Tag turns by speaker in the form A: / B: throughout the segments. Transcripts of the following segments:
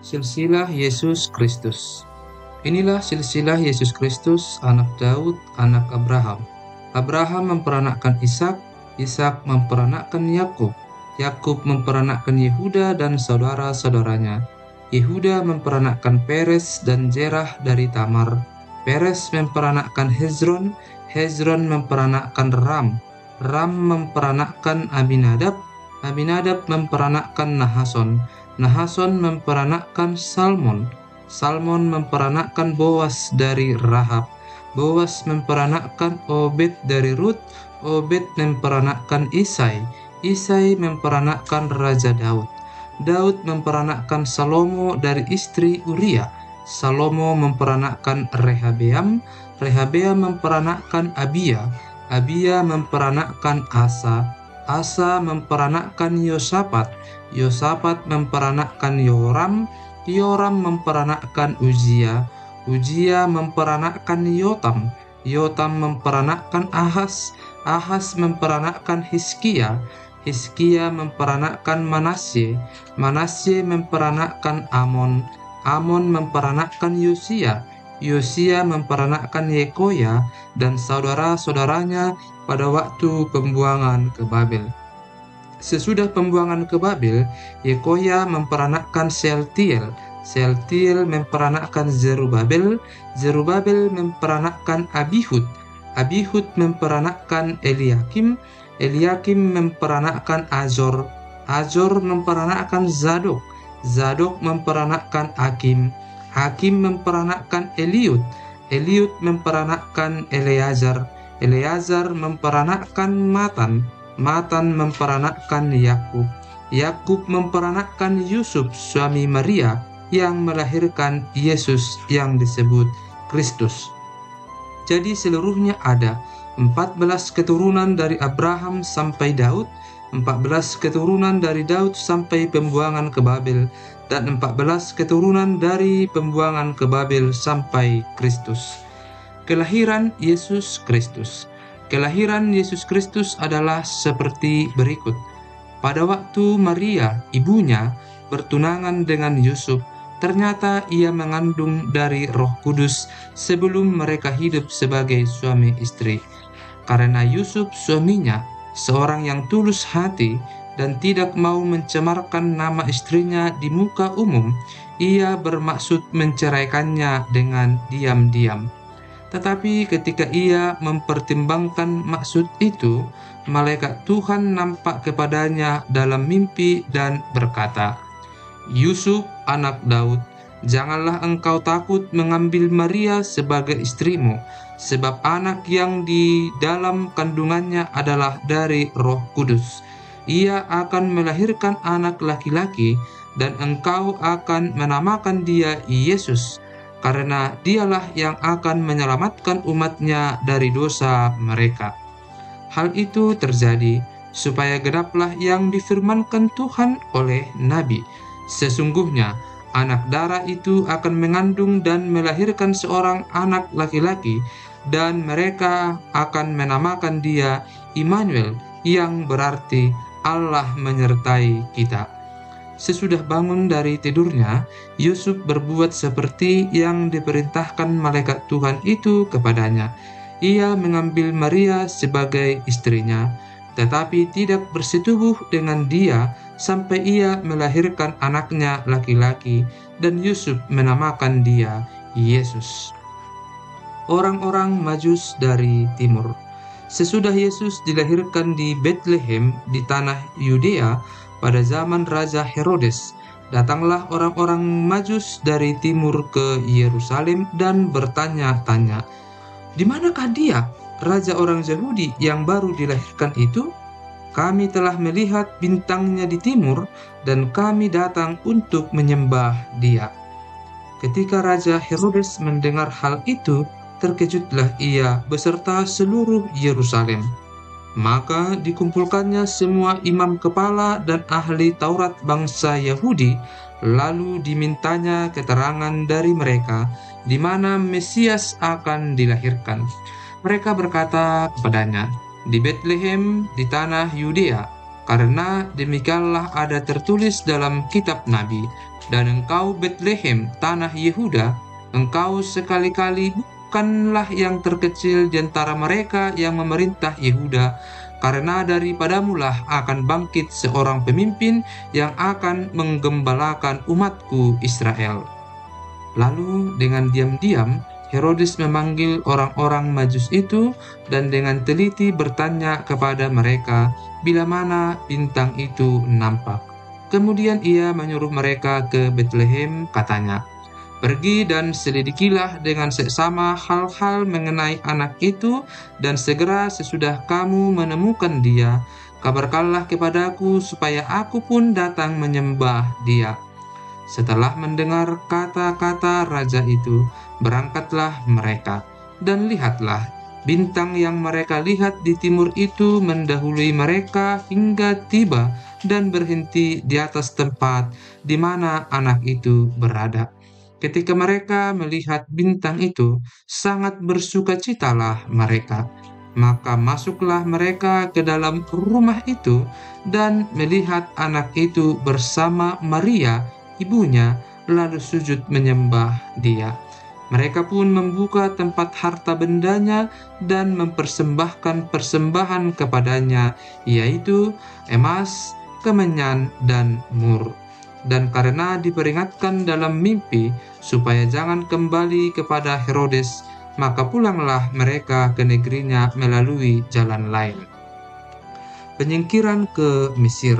A: Silsilah Yesus Kristus. Inilah silsilah Yesus Kristus, anak Daud, anak Abraham. Abraham memperanakkan Ishak, Ishak memperanakkan Yakub, Yakub memperanakkan Yehuda dan saudara-saudaranya. Yehuda memperanakkan Peres dan Zerah dari Tamar. Peres memperanakkan Hezron, Hezron memperanakkan Ram, Ram memperanakkan Aminadab, Aminadab memperanakkan Nahason, Nahason memperanakkan Salmon, Salmon memperanakkan Boas dari Rahab, Boas memperanakkan Obed dari Rut, Obed memperanakkan Isai, Isai memperanakkan Raja Daud, Daud memperanakkan Salomo dari istri Uria, Salomo memperanakkan Rehabeam, Rehabeam memperanakkan Abia, Abia memperanakkan Asa, Asa memperanakkan Yosafat, Yosafat memperanakkan Yoram, Yoram memperanakkan Uzia, Uzia memperanakkan Yotam, Yotam memperanakkan Ahas, Ahas memperanakkan Hizkia, Hizkia memperanakkan Manasye, Manasye memperanakkan Amon, Amon memperanakkan Yosia, Yosia memperanakkan Yekoya dan saudara-saudaranya pada waktu pembuangan ke Babel. Sesudah pembuangan ke Babel, Yekoya memperanakkan Sealtiel, Sealtiel memperanakkan Zerubabel, Zerubabel memperanakkan Abihud, Abihud memperanakkan Eliakim, Eliakim memperanakkan Azor, Azor memperanakkan Zadok, Zadok memperanakkan Hakim, Hakim memperanakkan Eliud, Eliud memperanakkan Eleazar, Eleazar memperanakkan Matan, Matan memperanakkan Yakub, Yakub memperanakkan Yusuf suami Maria yang melahirkan Yesus yang disebut Kristus. Jadi seluruhnya ada 14 keturunan dari Abraham sampai Daud, 14 keturunan dari Daud sampai pembuangan ke Babel, dan 14 keturunan dari pembuangan ke Babel sampai Kristus. Kelahiran Yesus Kristus. Kelahiran Yesus Kristus adalah seperti berikut. Pada waktu Maria, ibunya, bertunangan dengan Yusuf, ternyata ia mengandung dari Roh Kudus sebelum mereka hidup sebagai suami istri. Karena Yusuf suaminya, seorang yang tulus hati dan tidak mau mencemarkan nama istrinya di muka umum, ia bermaksud menceraikannya dengan diam-diam. Tetapi ketika ia mempertimbangkan maksud itu, malaikat Tuhan nampak kepadanya dalam mimpi dan berkata, "Yusuf, anak Daud, janganlah engkau takut mengambil Maria sebagai istrimu, sebab anak yang di dalam kandungannya adalah dari Roh Kudus. Ia akan melahirkan anak laki-laki, dan engkau akan menamakan dia Yesus, karena dialah yang akan menyelamatkan umatnya dari dosa mereka." Hal itu terjadi supaya genaplah yang difirmankan Tuhan oleh Nabi. Sesungguhnya anak darah itu akan mengandung dan melahirkan seorang anak laki-laki, dan mereka akan menamakan dia Immanuel, yang berarti Allah menyertai kita. Sesudah bangun dari tidurnya, Yusuf berbuat seperti yang diperintahkan malaikat Tuhan itu kepadanya. Ia mengambil Maria sebagai istrinya, tetapi tidak bersetubuh dengan dia sampai ia melahirkan anaknya laki-laki, dan Yusuf menamakan dia Yesus. Orang-orang Majus dari timur. Sesudah Yesus dilahirkan di Betlehem di tanah Yudea pada zaman Raja Herodes, datanglah orang-orang Majus dari timur ke Yerusalem dan bertanya-tanya, "Di manakah dia, raja orang Yahudi yang baru dilahirkan itu? Kami telah melihat bintangnya di timur, dan kami datang untuk menyembah dia." Ketika Raja Herodes mendengar hal itu, terkejutlah ia beserta seluruh Yerusalem. Maka dikumpulkannya semua imam kepala dan ahli Taurat bangsa Yahudi, lalu dimintanya keterangan dari mereka di mana Mesias akan dilahirkan. Mereka berkata kepadanya, "Di Betlehem di tanah Yudea, Karena demikianlah ada tertulis dalam kitab Nabi, dan engkau Betlehem, tanah Yehuda, engkau sekali-kali bukanlah yang terkecil di antara mereka yang memerintah Yehuda, karena daripadamulah akan bangkit seorang pemimpin yang akan menggembalakan umatku Israel. Lalu dengan diam-diam Herodes memanggil orang-orang Majus itu dan dengan teliti bertanya kepada mereka bila mana bintang itu nampak. Kemudian ia menyuruh mereka ke Betlehem, katanya, "Pergi dan selidikilah dengan seksama hal-hal mengenai anak itu, dan segera sesudah kamu menemukan dia, kabarkanlah kepadaku supaya aku pun datang menyembah dia." Setelah mendengar kata-kata raja itu, berangkatlah mereka, dan lihatlah, bintang yang mereka lihat di timur itu mendahului mereka hingga tiba dan berhenti di atas tempat di mana anak itu berada. Ketika mereka melihat bintang itu, sangat bersukacitalah mereka. Maka masuklah mereka ke dalam rumah itu dan melihat anak itu bersama Maria, ibunya, lalu sujud menyembah dia. Mereka pun membuka tempat harta bendanya dan mempersembahkan persembahan kepadanya, yaitu emas, kemenyan, dan mur. Dan karena diperingatkan dalam mimpi supaya jangan kembali kepada Herodes, maka pulanglah mereka ke negerinya melalui jalan lain. Penyingkiran ke Mesir.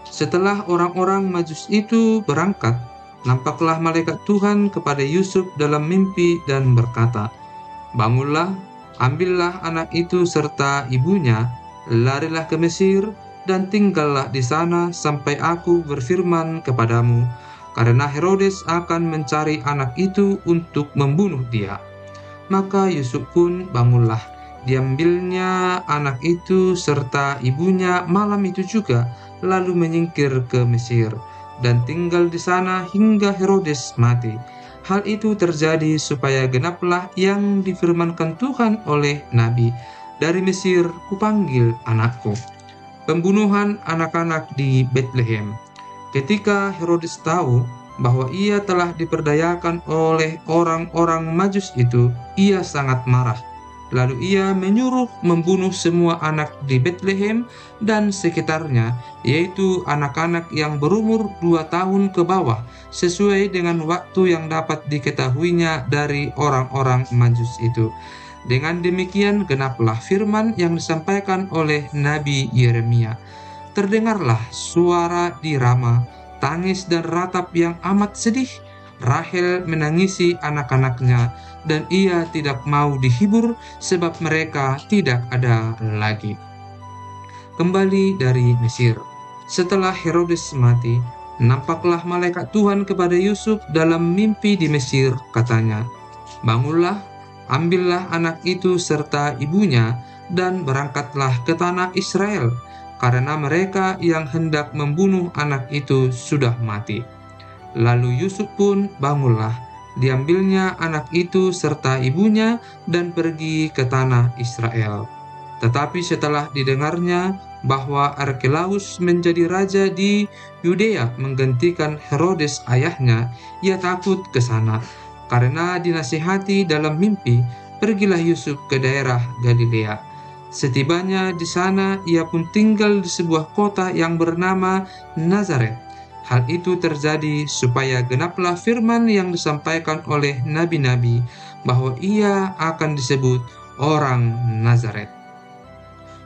A: Setelah orang-orang Majus itu berangkat, nampaklah malaikat Tuhan kepada Yusuf dalam mimpi dan berkata, "Bangunlah, ambillah anak itu serta ibunya, larilah ke Mesir, dan tinggallah di sana sampai aku berfirman kepadamu, karena Herodes akan mencari anak itu untuk membunuh dia." Maka Yusuf pun bangunlah, diambilnya anak itu serta ibunya malam itu juga, lalu menyingkir ke Mesir, dan tinggal di sana hingga Herodes mati. Hal itu terjadi supaya genaplah yang difirmankan Tuhan oleh Nabi, "Dari Mesir kupanggil anakku." Pembunuhan anak-anak di Betlehem. Ketika Herodes tahu bahwa ia telah diperdayakan oleh orang-orang Majus itu, ia sangat marah. Lalu ia menyuruh membunuh semua anak di Betlehem dan sekitarnya, yaitu anak-anak yang berumur 2 tahun ke bawah, sesuai dengan waktu yang dapat diketahuinya dari orang-orang Majus itu. Dengan demikian genaplah firman yang disampaikan oleh Nabi Yeremia. Terdengarlah suara di Rama, tangis dan ratap yang amat sedih. Rahel menangisi anak-anaknya, dan ia tidak mau dihibur sebab mereka tidak ada lagi. Kembali dari Mesir. Setelah Herodes mati, nampaklah malaikat Tuhan kepada Yusuf dalam mimpi di Mesir, katanya, "Bangunlah, ambillah anak itu serta ibunya, dan berangkatlah ke tanah Israel, karena mereka yang hendak membunuh anak itu sudah mati." Lalu Yusuf pun bangunlah, diambilnya anak itu serta ibunya dan pergi ke tanah Israel. Tetapi setelah didengarnya bahwa Arkelaus menjadi raja di Yudea menggantikan Herodes ayahnya, ia takut ke sana. Karena dinasihati dalam mimpi, pergilah Yusuf ke daerah Galilea. Setibanya di sana, ia pun tinggal di sebuah kota yang bernama Nazaret. Hal itu terjadi supaya genaplah firman yang disampaikan oleh nabi-nabi bahwa ia akan disebut orang Nazaret.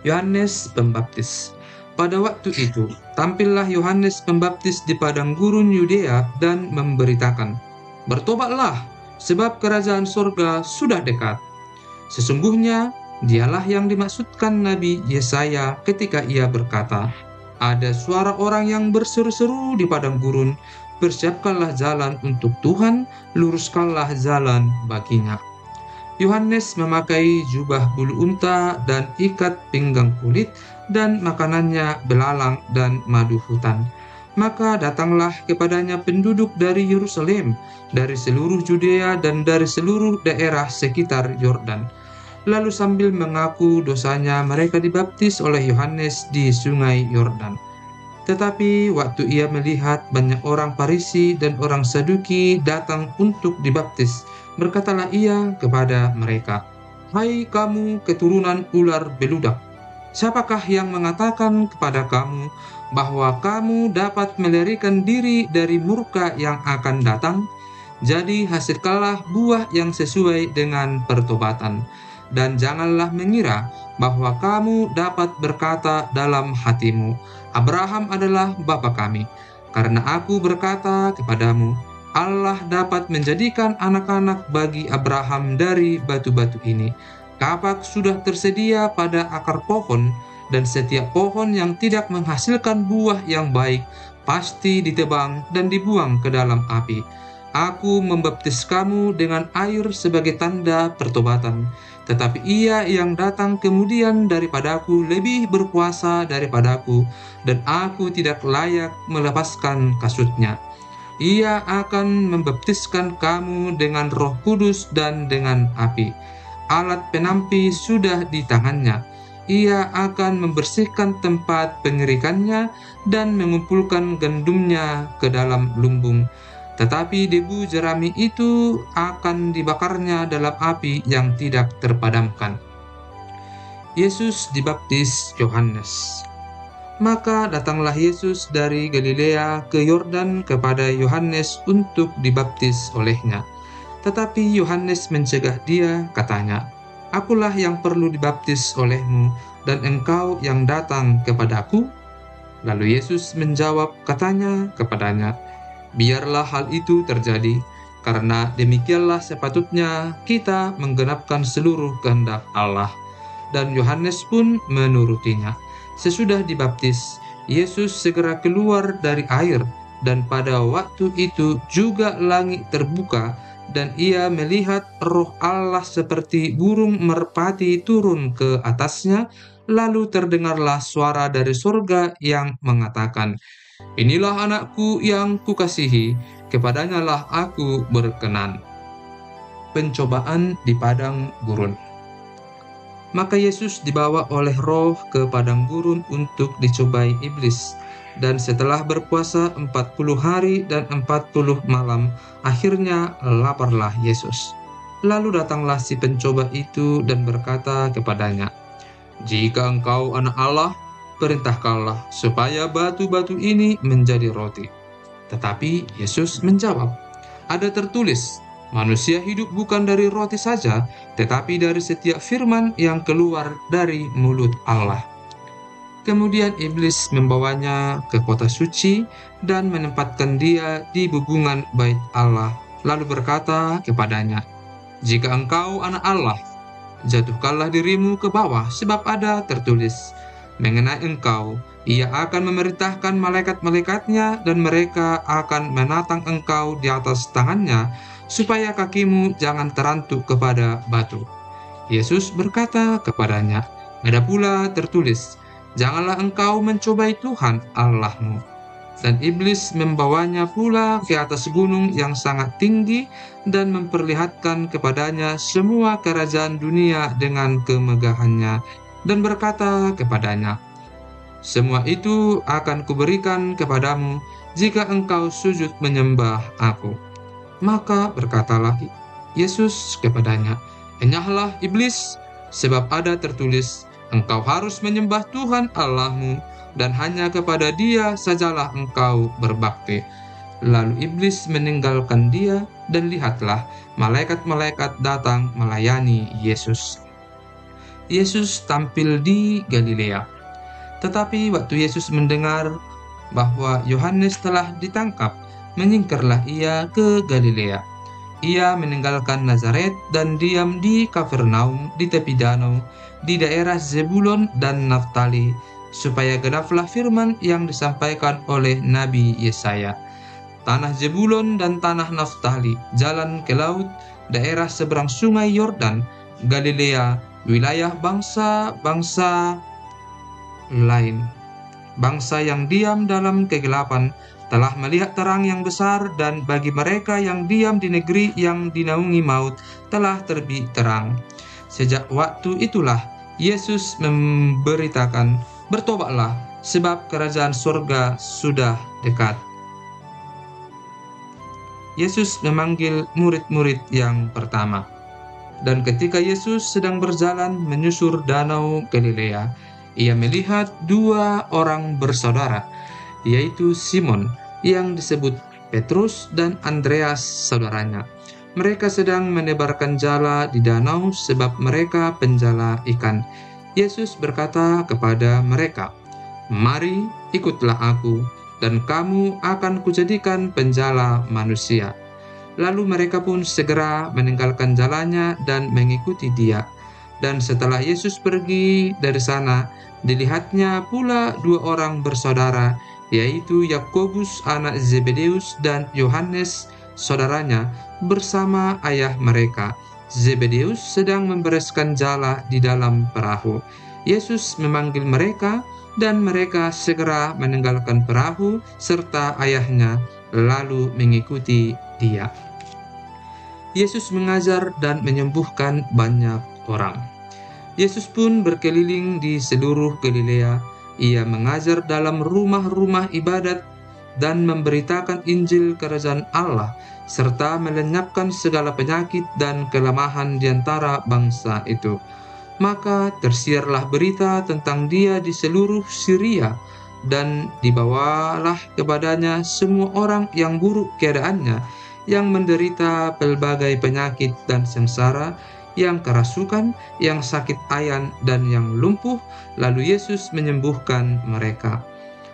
A: Yohanes Pembaptis. Pada waktu itu, tampillah Yohanes Pembaptis di padang gurun Yudea dan memberitakan, "Bertobatlah, sebab kerajaan surga sudah dekat." Sesungguhnya, dialah yang dimaksudkan Nabi Yesaya ketika ia berkata, "Ada suara orang yang berseru-seru di padang gurun, persiapkanlah jalan untuk Tuhan, luruskanlah jalan baginya." Yohanes memakai jubah bulu unta dan ikat pinggang kulit, dan makanannya belalang dan madu hutan. Maka datanglah kepadanya penduduk dari Yerusalem, dari seluruh Judea dan dari seluruh daerah sekitar Yordan. Lalu sambil mengaku dosanya, mereka dibaptis oleh Yohanes di sungai Yordan. Tetapi waktu ia melihat banyak orang Farisi dan orang Saduki datang untuk dibaptis, berkatalah ia kepada mereka, "Hai kamu keturunan ular beludak, siapakah yang mengatakan kepada kamu bahwa kamu dapat melarikan diri dari murka yang akan datang? Jadi hasilkanlah buah yang sesuai dengan pertobatan. Dan janganlah mengira bahwa kamu dapat berkata dalam hatimu, Abraham adalah bapa kami. Karena aku berkata kepadamu, Allah dapat menjadikan anak-anak bagi Abraham dari batu-batu ini. Kapak sudah tersedia pada akar pohon, dan setiap pohon yang tidak menghasilkan buah yang baik pasti ditebang dan dibuang ke dalam api. Aku membaptis kamu dengan air sebagai tanda pertobatan, tetapi ia yang datang kemudian daripadaku lebih berkuasa daripadaku, dan aku tidak layak melepaskan kasutnya. Ia akan membaptiskan kamu dengan Roh Kudus dan dengan api. Alat penampi sudah di tangannya. Ia akan membersihkan tempat pengirikannya dan mengumpulkan gandumnya ke dalam lumbung. Tetapi debu jerami itu akan dibakarnya dalam api yang tidak terpadamkan." Yesus dibaptis Yohanes. Maka datanglah Yesus dari Galilea ke Yordan kepada Yohanes untuk dibaptis olehnya. Tetapi Yohanes mencegah dia, katanya, "Akulah yang perlu dibaptis olehmu, dan engkau yang datang kepadaku?" Lalu Yesus menjawab, katanya kepadanya, "Biarlah hal itu terjadi, karena demikianlah sepatutnya kita menggenapkan seluruh kehendak Allah." Dan Yohanes pun menurutinya. Sesudah dibaptis, Yesus segera keluar dari air, dan pada waktu itu juga langit terbuka, dan ia melihat Roh Allah seperti burung merpati turun ke atasnya. Lalu terdengarlah suara dari surga yang mengatakan, "Inilah anakku yang kukasihi, kepadanya lah aku berkenan." Pencobaan di padang gurun. Maka Yesus dibawa oleh Roh ke padang gurun untuk dicobai iblis. Dan setelah berpuasa 40 hari dan 40 malam, akhirnya laparlah Yesus. Lalu datanglah si pencoba itu dan berkata kepadanya, "Jika engkau anak Allah, perintahkanlah supaya batu-batu ini menjadi roti." Tetapi Yesus menjawab, "Ada tertulis, manusia hidup bukan dari roti saja, tetapi dari setiap firman yang keluar dari mulut Allah." Kemudian iblis membawanya ke kota suci dan menempatkan dia di bubungan bait Allah, lalu berkata kepadanya, "Jika engkau anak Allah, jatuhkanlah dirimu ke bawah, sebab ada tertulis, mengenai engkau, ia akan memerintahkan malaikat-malaikatnya, dan mereka akan menatang engkau di atas tangannya, supaya kakimu jangan terantuk kepada batu." Yesus berkata kepadanya, "Ada pula tertulis, janganlah engkau mencobai Tuhan Allahmu." Dan iblis membawanya pula ke atas gunung yang sangat tinggi dan memperlihatkan kepadanya semua kerajaan dunia dengan kemegahannya, dan berkata kepadanya, "Semua itu akan kuberikan kepadamu jika engkau sujud menyembah aku." Maka berkatalah Yesus kepadanya, "Enyahlah iblis, sebab ada tertulis, engkau harus menyembah Tuhan Allahmu, dan hanya kepada Dia sajalah engkau berbakti." Lalu iblis meninggalkan dia, dan lihatlah, malaikat-malaikat datang melayani Yesus. Yesus tampil di Galilea. Tetapi waktu Yesus mendengar bahwa Yohanes telah ditangkap, menyingkirlah ia ke Galilea. Ia meninggalkan Nazaret dan diam di Kapernaum di tepi danau, di daerah Zebulon dan Naftali, supaya genaplah firman yang disampaikan oleh Nabi Yesaya, "Tanah Zebulon dan tanah Naftali, jalan ke laut, daerah seberang sungai Yordan, Galilea, wilayah bangsa-bangsa lain. Bangsa yang diam dalam kegelapan telah melihat terang yang besar, dan bagi mereka yang diam di negeri yang dinaungi maut telah terbit terang." Sejak waktu itulah Yesus memberitakan, "Bertobatlah, sebab kerajaan surga sudah dekat." Yesus memanggil murid-murid yang pertama. Dan ketika Yesus sedang berjalan menyusur danau Galilea, ia melihat dua orang bersaudara, yaitu Simon yang disebut Petrus dan Andreas saudaranya. Mereka sedang menebarkan jala di danau sebab mereka penjala ikan. Yesus berkata kepada mereka, "Mari, ikutlah aku, dan kamu akan kujadikan penjala manusia." Lalu mereka pun segera meninggalkan jalannya dan mengikuti dia. Dan setelah Yesus pergi dari sana, dilihatnya pula dua orang bersaudara, yaitu Yakobus anak Zebedeus dan Yohanes saudaranya bersama ayah mereka. Zebedeus sedang membereskan jala di dalam perahu. Yesus memanggil mereka, dan mereka segera meninggalkan perahu serta ayahnya, lalu mengikuti dia. Yesus mengajar dan menyembuhkan banyak orang. Yesus pun berkeliling di seluruh Galilea. Ia mengajar dalam rumah-rumah ibadat dan memberitakan Injil Kerajaan Allah, serta melenyapkan segala penyakit dan kelemahan di antara bangsa itu. Maka tersiarlah berita tentang dia di seluruh Syria, dan dibawalah kepadanya semua orang yang buruk keadaannya, yang menderita pelbagai penyakit dan sengsara, yang kerasukan, yang sakit ayan, dan yang lumpuh, lalu Yesus menyembuhkan mereka.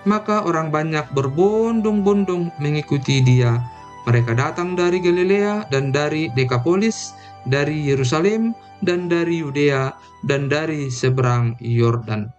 A: Maka orang banyak berbondong-bondong mengikuti dia. Mereka datang dari Galilea dan dari Dekapolis, dari Yerusalem dan dari Yudea dan dari seberang Yordan.